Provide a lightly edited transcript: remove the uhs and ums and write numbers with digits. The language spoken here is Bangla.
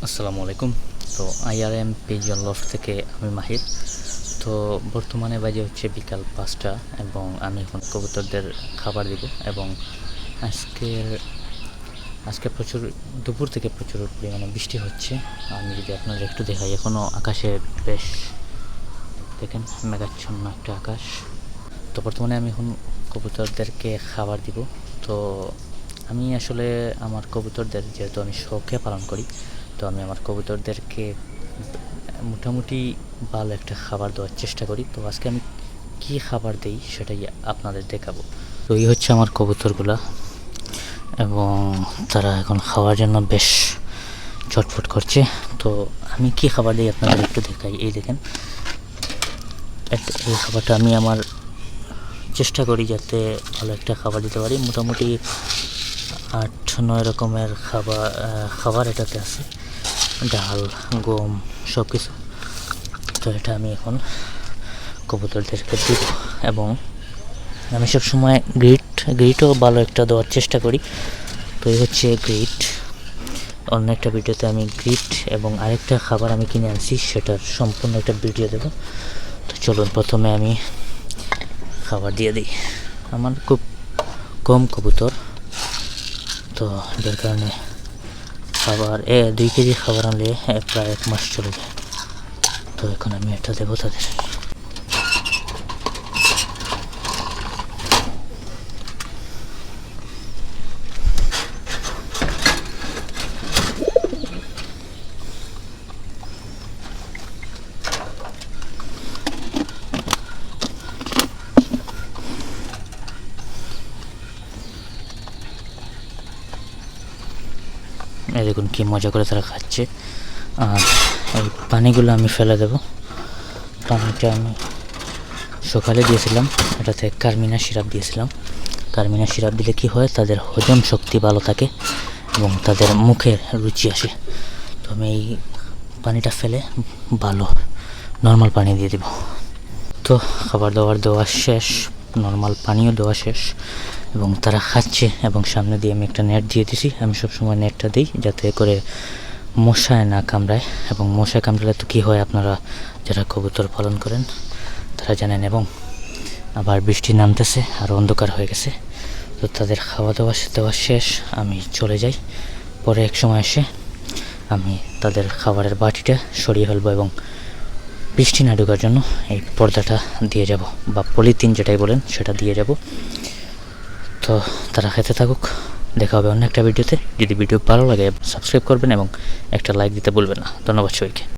আসসালামু আলাইকুম। তো আইআরএম পিজন লফট থেকে আমি মাহির। তো বর্তমানে বাজে হচ্ছে বিকাল 5টা এবং আমি এখন কবুতরদের খাবার দিব এবং আজকে প্রচুর দুপুর থেকে প্রচুর পরিমাণে বৃষ্টি হচ্ছে। আমি যদি আপনাদের একটু দেখাই, এখনও আকাশে বেশ দেখেন মেঘাচ্ছন্ন একটা আকাশ। তো বর্তমানে আমি এখন কবুতরদেরকে খাবার দিব। তো আমি আসলে আমার কবুতরদের, যেহেতু আমি শখে পালন করি, তো আমি আমার কবুতরদেরকে মোটামুটি ভালো একটা খাবার দেওয়ার চেষ্টা করি। তো আজকে আমি কী খাবার দিই সেটাই আপনাদের দেখাবো। তো এই হচ্ছে আমার কবুতরগুলা এবং তারা এখন খাওয়ার জন্য বেশ চটপট করছে। তো আমি কী খাবার দিই আপনাদের একটু দেখাই। এই দেখেন, এই খাবারটা আমি আমার চেষ্টা করি যাতে ভালো একটা খাবার দিতে পারি। মোটামুটি 8-9 রকমের খাবার এটাতে আছে, ডাল, গম, সব কিছু। তো এটা আমি এখন কবুতরদেরকে দিব এবং আমি সবসময় গ্রিটও ভালো একটা দেওয়ার চেষ্টা করি। তো এই হচ্ছে গ্রিট। অন্য একটা ভিডিওতে আমি গ্রিট এবং আরেকটা খাবার আমি কিনে আনছি, সেটার সম্পূর্ণ একটা ভিডিও দেব। তো চলুন প্রথমে আমি খাবার দিয়ে দিই। আমার খুব কম কবুতর, তো যার কারণে খাবার 2 কেজি খাবার আনলে প্রায় 1 মাস চলে যায়। তো এখন আমি এটা দেবো তাদের। এই দেখুন কি মজা করে তারা খাচ্ছে। আর এই পানিগুলো আমি ফেলে দেব। পানিটা আমি সকালে দিয়েছিলাম, এটাতে কার্মিনা সিরাপ দিয়েছিলাম। কার্মিনা সিরাপ দিলে কি হয়, তাদের হজম শক্তি ভালো থাকে এবং তাদের মুখের রুচি আসে। তো আমি এই পানিটা ফেলে ভালো নর্মাল পানি দিয়ে দেব। তো খাবার দাবার দেওয়া শেষ, নর্মাল পানিও দেওয়া শেষ এবং তারা খাচ্ছে। এবং সামনে দিয়ে আমি একটা নেট দিয়ে দিছি। আমি সবসময় নেটটা দিই যাতে করে মশায় না কামড়ায়, এবং মশায় কামড়ালে তো কী হয়, আপনারা যারা কবুতর পালন করেন তারা জানেন। এবং আবার বৃষ্টি নামতেছে আর অন্ধকার হয়ে গেছে। তো তাদের খাওয়া দেওয়া শেষ, আমি চলে যাই। পরে এক সময় এসে আমি তাদের খাবারের বাটিটা সরিয়ে ফেলবো এবং বৃষ্টি না ঢোকার জন্য এই পর্দাটা দিয়ে যাব, বা পলিথিন যেটাই বলেন সেটা দিয়ে যাব। তো তারা খেতে থাকুক। দেখা হবে অন্য একটা ভিডিওতে। যদি ভিডিও ভালো লাগে সাবস্ক্রাইব করবেন এবং একটা লাইক দিতে ভুলবেন না। ধন্যবাদ সবাইকে।